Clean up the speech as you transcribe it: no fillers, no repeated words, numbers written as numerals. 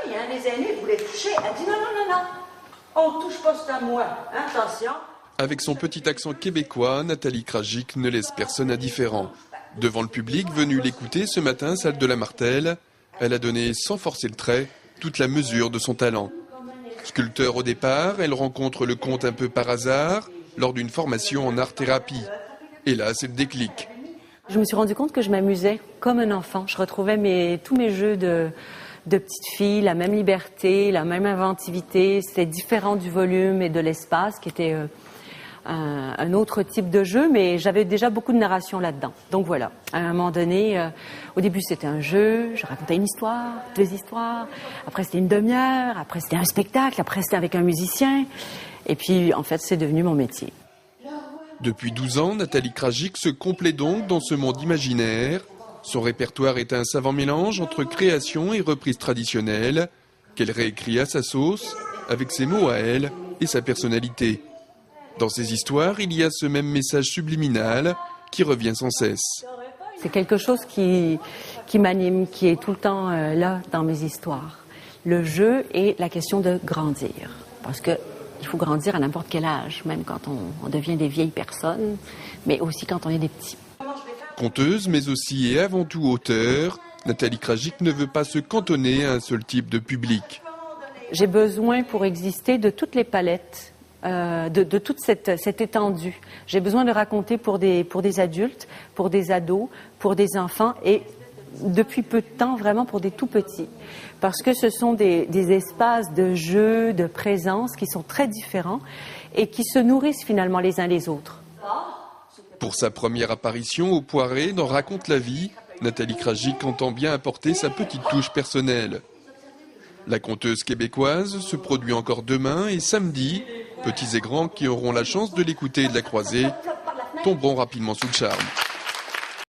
famille, hein, les aînés voulaient toucher. Elle dit non, on touche pas, c'est à moi, hein, attention. Avec son petit accent québécois, Nathalie Krajcik ne laisse personne indifférent. Devant le public venu l'écouter ce matin, salle de la Martelle, elle a donné, sans forcer le trait, toute la mesure de son talent. Sculpteur au départ, elle rencontre le conte un peu par hasard, lors d'une formation en art-thérapie. Et là, c'est le déclic. Je me suis rendu compte que je m'amusais comme un enfant. Je retrouvais tous mes jeux de petite fille, la même liberté, la même inventivité. C'était différent du volume et de l'espace, qui était un autre type de jeu, mais j'avais déjà beaucoup de narration là-dedans. Donc voilà, à un moment donné, au début c'était un jeu, je racontais une histoire, 2 histoires, après c'était une demi-heure, après c'était un spectacle, après c'était avec un musicien, et puis en fait c'est devenu mon métier. Depuis 12 ans, Nathalie Krajcik se complaît donc dans ce monde imaginaire. Son répertoire est un savant mélange entre création et reprise traditionnelle, qu'elle réécrit à sa sauce, avec ses mots à elle et sa personnalité. Dans ces histoires, il y a ce même message subliminal qui revient sans cesse. C'est quelque chose qui m'anime, qui est tout le temps là dans mes histoires. Le jeu et la question de grandir. Parce qu'il faut grandir à n'importe quel âge, même quand on devient des vieilles personnes, mais aussi quand on est des petits. Conteuse, mais aussi et avant tout auteure, Nathalie Krajcik ne veut pas se cantonner à un seul type de public. J'ai besoin pour exister de toutes les palettes, de toute cette étendue. J'ai besoin de raconter pour des adultes, pour des ados, pour des enfants et depuis peu de temps vraiment pour des tout petits. Parce que ce sont des espaces de jeu, de présence qui sont très différents et qui se nourrissent finalement les uns les autres. Pour sa première apparition au Poiré dans Raconte la vie, Nathalie Krajcik entend bien apporter sa petite touche personnelle. La conteuse québécoise se produit encore demain et samedi. Petits et grands qui auront la chance de l'écouter et de la croiser tomberont rapidement sous le charme.